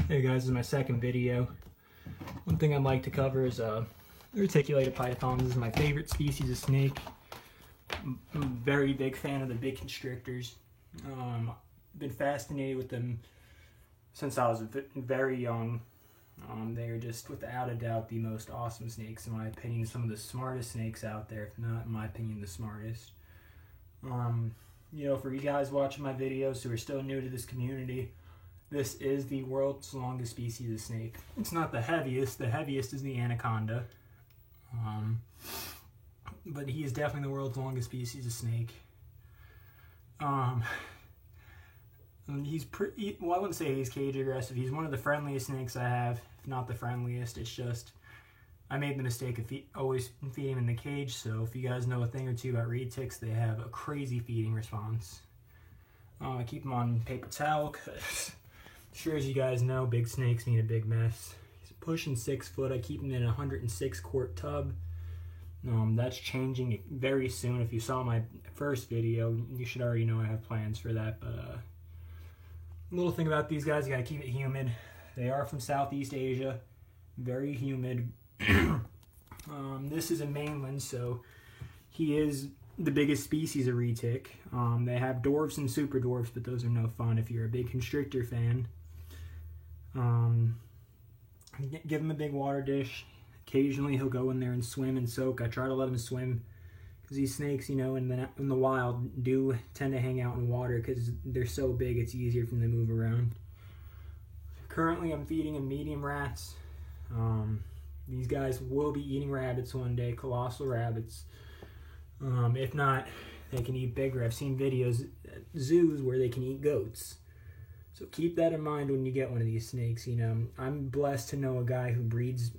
Hey guys, this is my second video. One thing I'd like to cover is reticulated pythons. This is my favorite species of snake. I'm a very big fan of the big constrictors. Been fascinated with them since I was very young. They are just without a doubt the most awesome snakes in my opinion. Some of the smartest snakes out there, if not in my opinion the smartest. You know, for you guys watching my videos who are still new to this community, this is the world's longest species of snake. It's not the heaviest. The heaviest is the anaconda. But he is definitely the world's longest species of snake. He's pretty, well, I wouldn't say he's cage aggressive. He's one of the friendliest snakes I have, if not the friendliest. It's just, I made the mistake of always feeding him in the cage, so if you guys know a thing or two about reed ticks, they have a crazy feeding response. I keep him on paper towel, because sure as you guys know, big snakes mean a big mess. He's pushing 6 foot. I keep him in a 106 quart tub. That's changing very soon. If you saw my first video, you should already know I have plans for that. But little thing about these guys, you gotta keep it humid. They are from Southeast Asia, very humid. This is a mainland, so he is the biggest species of reed tick. They have dwarfs and super dwarfs, but those are no fun if you're a big constrictor fan. Give him a big water dish. Occasionally he'll go in there and swim and soak. I try to let him swim because these snakes, you know, in the wild do tend to hang out in water because they're so big it's easier for them to move around. Currently I'm feeding him medium rats. These guys will be eating rabbits one day, colossal rabbits. If not, they can eat bigger. I've seen videos at zoos where they can eat goats. So keep that in mind when you get one of these snakes. You know, I'm blessed to know a guy who breeds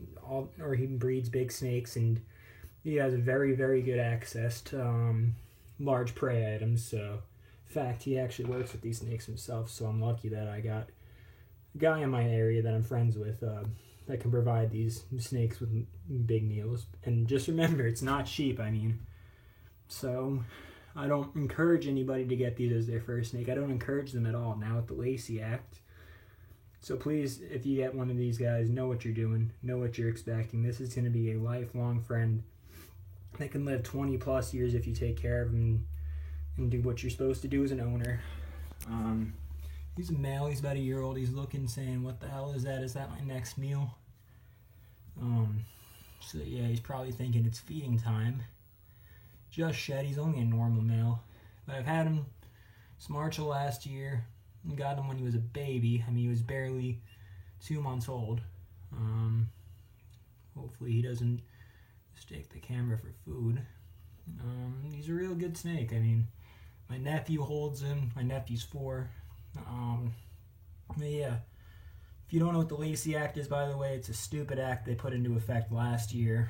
big snakes, and he has a very, very good access to large prey items. So, in fact, he actually works with these snakes himself. So I'm lucky that I got a guy in my area that I'm friends with that can provide these snakes with big meals. And just remember, it's not cheap. I mean, so I don't encourage anybody to get these as their first snake. I don't encourage them at all now with the Lacey Act. So please, if you get one of these guys, know what you're doing, know what you're expecting. This is going to be a lifelong friend that can live 20 plus years if you take care of him and do what you're supposed to do as an owner. He's a male, he's about a year old. He's looking, saying, what the hell is that? Is that my next meal? So yeah, he's probably thinking it's feeding time. Just shed. He's only a normal male, but I've had him since March of last year. I got him when he was a baby. I mean, he was barely 2 months old. Hopefully he doesn't mistake the camera for food. He's a real good snake. I mean, my nephew holds him. My nephew's 4. But yeah, if you don't know what the Lacey Act is, by the way, it's a stupid act they put into effect last year.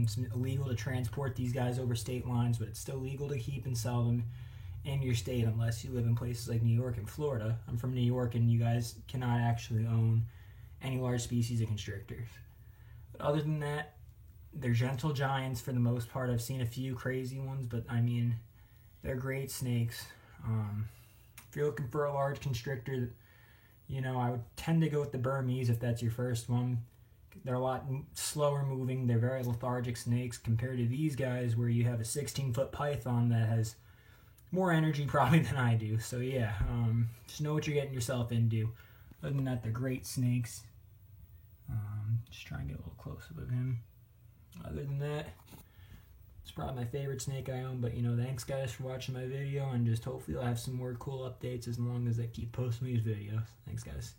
It's illegal to transport these guys over state lines, but it's still legal to keep and sell them in your state unless you live in places like New York and Florida. I'm from New York, and you guys cannot actually own any large species of constrictors. But other than that, they're gentle giants for the most part. I've seen a few crazy ones, but I mean, they're great snakes. If you're looking for a large constrictor, you know, I would tend to go with the Burmese if that's your first one. They're a lot slower moving. They're very lethargic snakes compared to these guys where you have a 16-foot python that has more energy probably than I do. So yeah, just know what you're getting yourself into. Other than that, they're great snakes. Just try and get a little close-up of him. Other than that, it's probably my favorite snake I own. But you know, thanks guys for watching my video, and just hopefully I'll have some more cool updates as long as I keep posting these videos. Thanks guys.